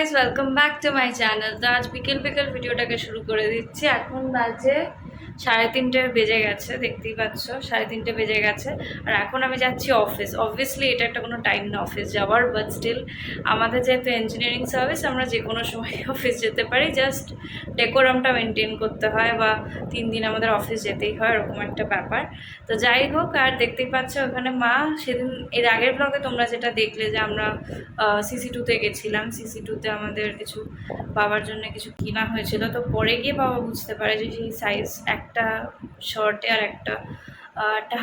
Guys, welcome back to my channel. তো আজ বিকেল বিকেল ভিডিওটাকে শুরু করে দিচ্ছি। এখন বাজে 3:30 বেজে গেছে, দেখতেই পাচ্ছ 3:30 বেজে গেছে। আর এখন আমি যাচ্ছি অফিস। অবভিয়াসলি এটা একটা কোনো টাইম না অফিস যাওয়ার, বাট স্টিল আমাদের যেহেতু ইঞ্জিনিয়ারিং সার্ভিস, আমরা যে কোনো সময় অফিস যেতে পারি। জাস্ট ডেকোরামটা মেনটেন করতে হয়, বা 3 দিন আমাদের অফিস যেতেই হয়, এরকম একটা ব্যাপার। তো যাই হোক, আর দেখতেই পাচ্ছ ওখানে মা সেদিন এর আগের ব্লগে তোমরা যেটা দেখলে যে আমরা CC2-তে গেছিলাম। CC2-তে আমাদের কিছু বাবার জন্য কিছু কেনা হয়েছিল। তো পরে গিয়ে বাবা বুঝতে পারে যে সেই সাইজ একটা শার্টে আর একটা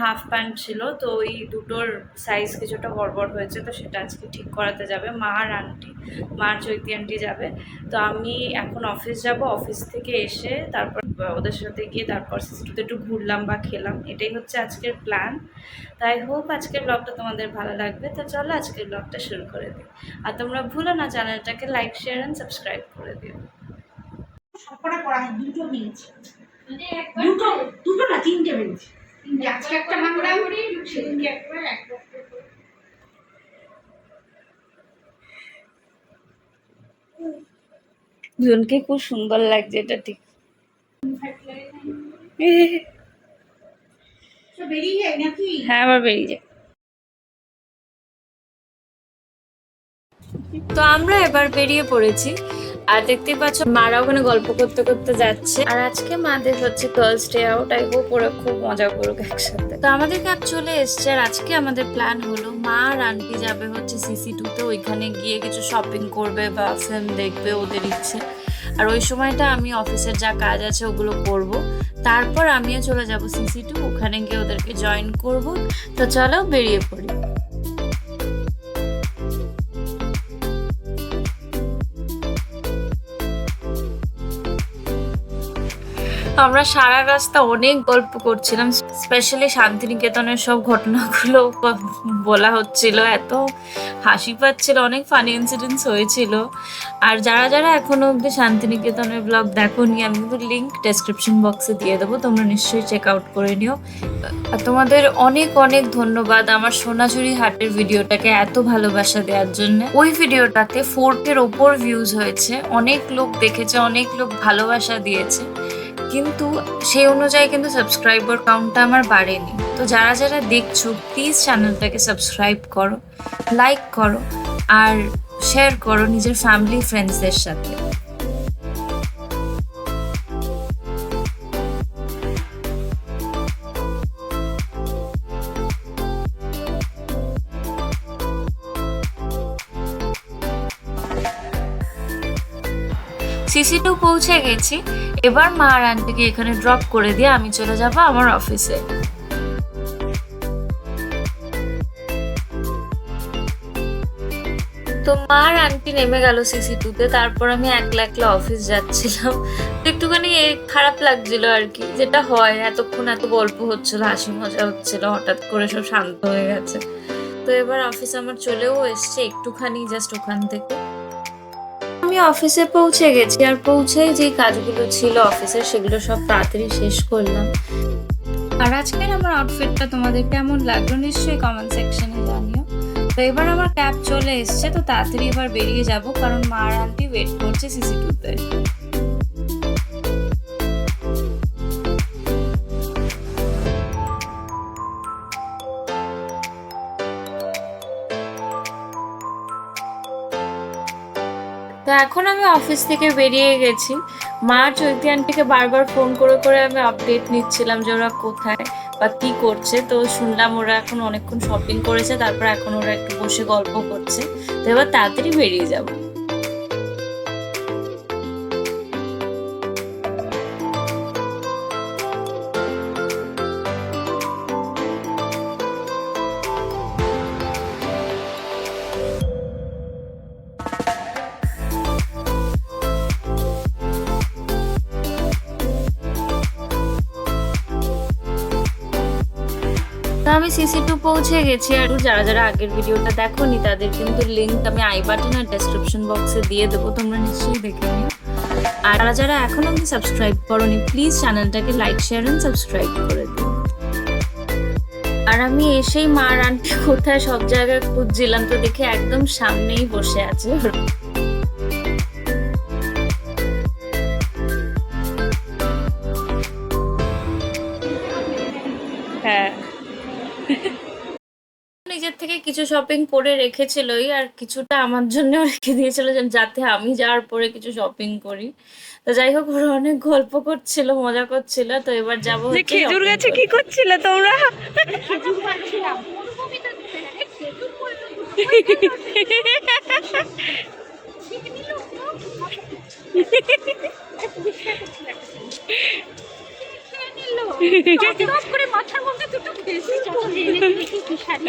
হাফ প্যান্ট ছিল, তো ওই দুটোর সাইজ কিছুটা গড়বড় হয়েছে। তো সেটা আজকে ঠিক করাতে যাবে মা আর আন্টি, মা আর চৈতি আন্টি যাবে। তো আমি এখন অফিস যাব, অফিস থেকে এসে তারপর ওদের সাথে গিয়ে তারপর CC2-তে একটু ঘুরলাম বা খেলাম। এটাই হচ্ছে আজকের প্ল্যান। তাই হোপ আজকের ব্লগটা তোমাদের ভালো লাগবে। তো চলো আজকের ব্লগটা শুরু করে দিই। আর তোমরা ভুলো না চ্যানেলটাকে লাইক, শেয়ার অ্যান্ড সাবস্ক্রাইব করে দিও। সবকটা পড়া হয়, দুটো পেয়েছি, দুটো দুটো না তিনটে পেয়েছি। আজকে একটা বাংলা করি, সেদিনকে একবার একবার দুজনকে খুব সুন্দর লাগছে, এটা ঠিক। বেরিয়ে যায় নাকি? হ্যাঁ, আবার বেরিয়ে যায়। তো আমরা এবার বেরিয়ে পড়েছি, আর দেখতেই পাচ্ছ মারা ওখানে গল্প করতে করতে যাচ্ছে। আর আজকে মাদের হচ্ছে girls day out, I hope ওরা খুব মজা করুক একসাথে। তো আমাদের ক্যাব চলে এসছে, আর আজকে আমাদের প্ল্যান হলো মা আর আন্টি যাবে হচ্ছে CC2-তে, ওইখানে গিয়ে কিছু শপিং করবে বা ফিল্ম দেখবে, ওদের ইচ্ছে। আর ওই সময়টা আমি অফিসের যা কাজ আছে ওগুলো করব। তারপর আমিও চলে যাব CC2, ওখানে গিয়ে ওদেরকে জয়েন করব। তো চলো বেরিয়ে পড়ি। আমরা সারা রাস্তা অনেক গল্প করছিলাম, স্পেশালি শান্তিনিকেতনের সব ঘটনাগুলো বলা হচ্ছিল, এত হাসি পাচ্ছিল, অনেক ফানি ইনসিডেন্টস হয়েছিল। আর যারা যারা এখনো অবধি শান্তিনিকেতনের ব্লগ দেখোনি, আমি কিন্তু লিঙ্ক ডেসক্রিপশন বক্সে দিয়ে দেবো, তোমরা নিশ্চয়ই চেক আউট করে নিও। আর তোমাদের অনেক অনেক ধন্যবাদ আমার সোনাঝুরি হাটের ভিডিওটাকে এত ভালোবাসা দেওয়ার জন্য। ওই ভিডিওটাতে 4K-র ওপর ভিউজ হয়েছে, অনেক লোক দেখেছে, অনেক লোক ভালোবাসা দিয়েছে, কিন্তু সেই অনুযায়ী কিন্তু সাবস্ক্রাইবার কাউন্টটা আমার বাড়েনি। তো যারা যারা দেখছো প্লিজ চ্যানেলটাকে সাবস্ক্রাইব করো, লাইক করো আর শেয়ার করো নিজের ফ্যামিলি ফ্রেন্ডসদের সাথে। CC2 পৌঁছে গেছি, এবার মা আর আন্টিকে এখানে ড্রপ করে দিয়ে আমি চলে যাব আমার অফিসে। তো মা আর আন্টি নেমে গেল CC2-তে, তারপর আমি একলা একলা অফিস যাচ্ছিলাম। একটুখানি খারাপ লাগছিল আর কি, যেটা হয়, এতক্ষণ এত গল্প হচ্ছিল, হাসি মজা হচ্ছিল, হঠাৎ করে সব শান্ত হয়ে গেছে। তো এবার অফিস আমার চলেও এসছে একটুখানি জাস্ট ওখান থেকে। আমি অফিসে পৌঁছে গেছি, আর পৌঁছেই যে কাজগুলো ছিল অফিসের সেগুলো সব তাড়াতাড়ি শেষ করলাম। আর আজকের আমার আউটফিটটা তোমাদের কেমন লাগলো নিশ্চয়ই কমেন্ট সেকশনে জানিও। তো এবার আমার ক্যাব চলে এসছে, তো তাড়াতাড়ি এবার বেরিয়ে যাব, কারণ মা আর আন্টি ওয়েট করছে CC2-তে। তো এখন আমি অফিস থেকে বেরিয়ে গেছি। মা আর চৈতি আন্টিকে বারবার ফোন করে করে আমি আপডেট নিচ্ছিলাম যে ওরা কোথায় বা কি করছে। তো শুনলাম ওরা এখন অনেকক্ষণ শপিং করেছে, তারপর এখন ওরা একটু বসে গল্প করছে। তো এবার তাড়াতাড়ি বেরিয়ে যাবো। তো আমি CC2 পৌঁছে গেছি, আর যারা যারা আগের ভিডিওটা দেখোনি তাদের কিন্তু লিঙ্ক আমি আই বাটন আর ডেসক্রিপশন বক্সে দিয়ে দেবো, তোমরা নিশ্চয়ই দেখে নিও। আর যারা যারা এখনো অবধি সাবস্ক্রাইব করোনি প্লিজ চ্যানেলটাকে লাইক, শেয়ার এন্ড সাবস্ক্রাইব করে দিও। আর আমি এসেই মা আর আন্টি কোথায় সব জায়গায় খুঁজছিলাম, তো দেখে একদম সামনেই বসে আছে। শপিং করে রেখেছিলই, আর কিছুটা আমার জন্যও রেখে দিয়েছিল যাতে আমি যাওয়ার পরে কিছু শপিং করি। তো যাই হোক, ওরা অনেক গল্প করছিল, মজা করছিল। তো এবার যাবো হচ্ছে খেজুর shopping গাছে করতে। কি করছিলে তোমরা? খেজুর খাচ্ছিলাম। খেজুর ঠিক নিল করে মাথার মধ্যে দুটো খেজুর পড়ে এনেছি কি শাড়ি।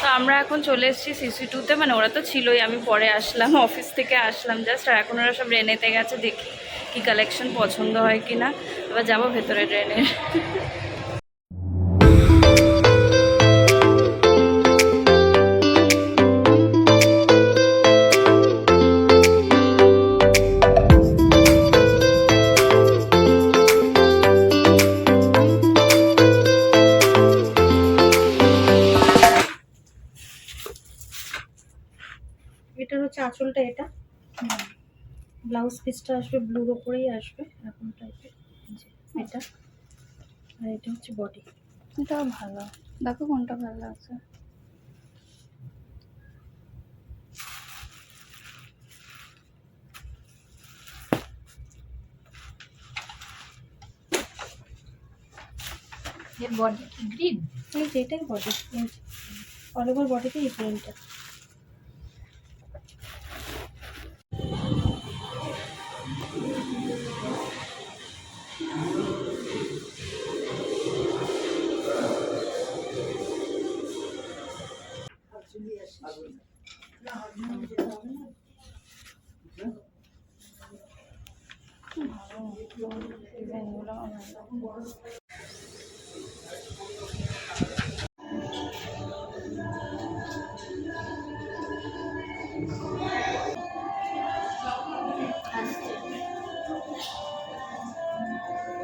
তো আমরা এখন চলে এসেছি CC2-তে, মানে ওরা তো ছিলই, আমি পরে আসলাম, অফিস থেকে আসলাম জাস্ট। আর এখন ওরা সব রেনেতে গেছে, দেখি কি কালেকশন পছন্দ হয় কিনা। এবার যাবো ভেতরে ট্রেনে। এটার হচ্ছে আঁচলটা, এটা ব্লাউজ পিসটা আসবে ব্লুর ওপরেই আসবে এরকম টাইপের, এটা। আর এটা হচ্ছে বডি। এটাও ভালো, দেখো কোনটা ভালো লাগছে। এর বডি কি গ্রিন? এই যে এটাই বডি, অল ওভার বডিতে এই প্রিন্টটা।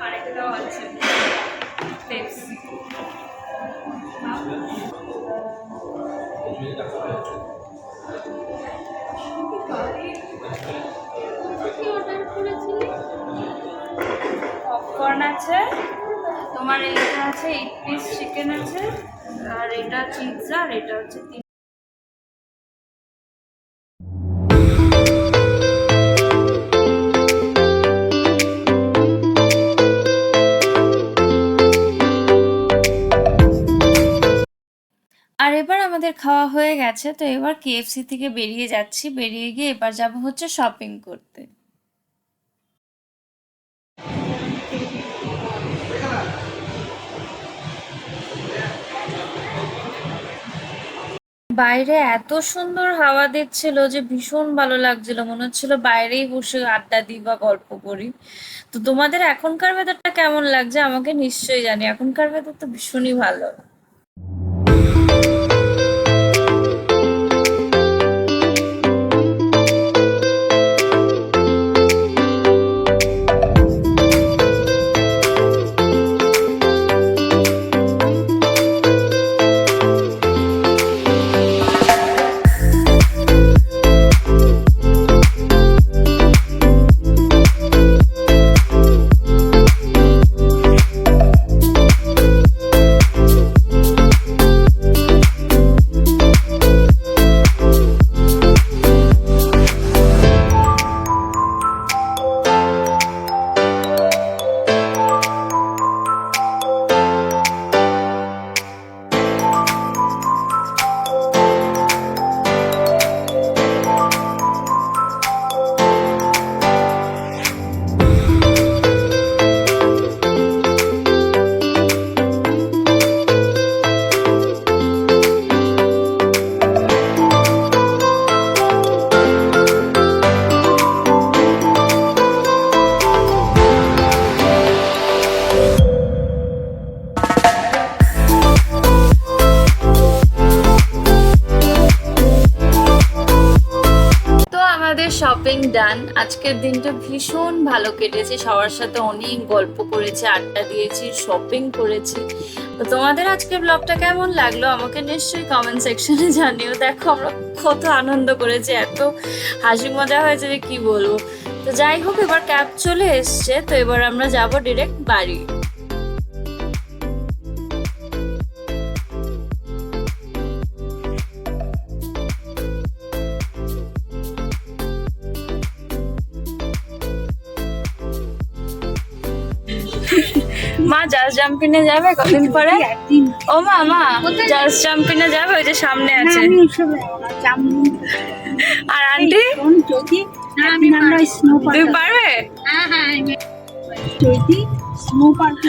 আরেকটাও আছে পেপসি। পপকর্ন আছে তোমার, এইটা আছে 8 পিস চিকেন আছে, আর এটা চিপস, আর এটা হচ্ছে আর এবার আমাদের খাওয়া হয়ে গেছে। তো এবার KFC থেকে বেরিয়ে যাচ্ছি, বেরিয়ে গিয়ে এবার যাব হচ্ছে শপিং করতে। বাইরে এত সুন্দর হাওয়া দিচ্ছিল যে ভীষণ ভালো লাগছিল, মনে হচ্ছিল বাইরেই বসে আড্ডা দিই বা গল্প করি। তো তোমাদের এখনকার ওয়েদারটা কেমন লাগছে আমাকে নিশ্চয়ই জানি, এখনকার ওয়েদার তো ভীষণই ভালো। শপিং ডান। আজকের দিনটা ভীষণ ভালো কেটেছে, সবার সাথে অনেক গল্প করেছি, আড্ডা দিয়েছি, শপিং করেছি। তো তোমাদের আজকের ব্লগটা কেমন লাগলো আমাকে নিশ্চয়ই কমেন্ট সেকশনে জানিও। দেখো আমরা কত আনন্দ করেছি, এত হাসি মজা হয়েছে যে কি বলবো। তো তো যাই হোক, এবার ক্যাব চলে এসছে, তো এবার আমরা যাব ডিরেক্ট বাড়ি। মা জাস্ট জাম্পিনে যাবে কদিন পরে? ও মা, মা জাস্ট জাম্পিনে যাবে, ওই যে সামনে আছে। আর আন্টি তুমি পারবে? Snow park.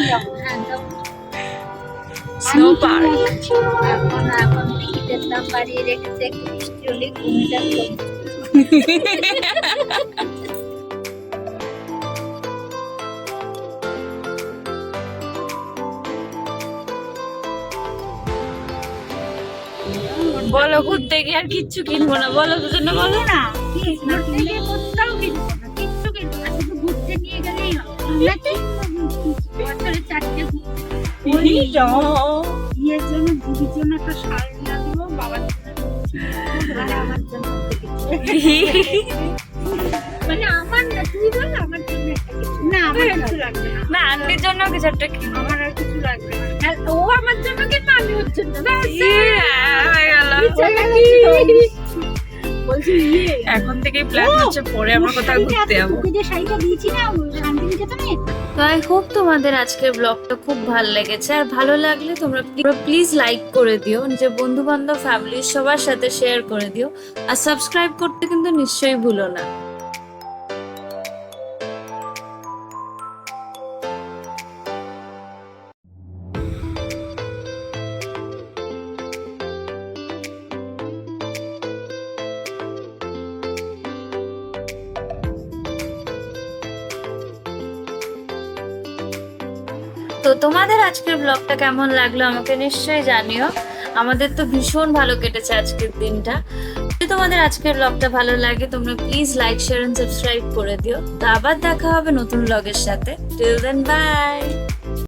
এখন টিকিটের দাম বাড়িয়ে রেখেছে, একটু বৃষ্টি হলে কমে যাচ্ছে। বলো, ঘুরতে গিয়ে আর কিচ্ছু কিনবো না, বলো দুজনে, বলো না ঘুরতে গিয়ে কোথাও কিনবো না, কিচ্ছু কিনবো না, শুধু ঘুরতে নিয়ে গেলেই হবে। আমরা বছরে 4টে বিয়ের জন্য দিদির জন্য একটা শাড়ি কিনে দেবো, বাবার জন্য আর আমার জন্য মানে আমার না, তুই বল আমার জন্য একটা কিছু। না আমার কিছু লাগবে না। না, আন্টির জন্য কিছু একটা কিনবো। আমার আর কিছু লাগবে না। আর ও আমার জন্য কিনবো, আমি ওর জন্য। হয়ে গেল। বলছি এখন থেকেই প্ল্যান হচ্ছে পরে আমরা কোথাও ঘুরতে যাবো। তোকে যে শাড়িটা দিয়েছি না শান্তিনিকেতনে। তো আই হোপ তোমাদের আজকের ব্লগটা খুব ভালো লেগেছে, আর ভালো লাগলে তোমরা প্লিজ লাইক করে দিও, নিজের বন্ধু বান্ধব ফ্যামিলির সবার সাথে শেয়ার করে দিও, আর সাবস্ক্রাইব করতে কিন্তু নিশ্চয়ই ভুলো না। তো তোমাদের আজকের ব্লগটা কেমন লাগলো আমাকে নিশ্চয়ই জানিও। আমাদের তো ভীষণ ভালো কেটেছে আজকের দিনটা। যদি তোমাদের আজকের ব্লগটা ভালো লাগে তোমরা please like, share and subscribe করে দিও। তো আবার দেখা হবে নতুন ব্লগের সাথে। Till then, by.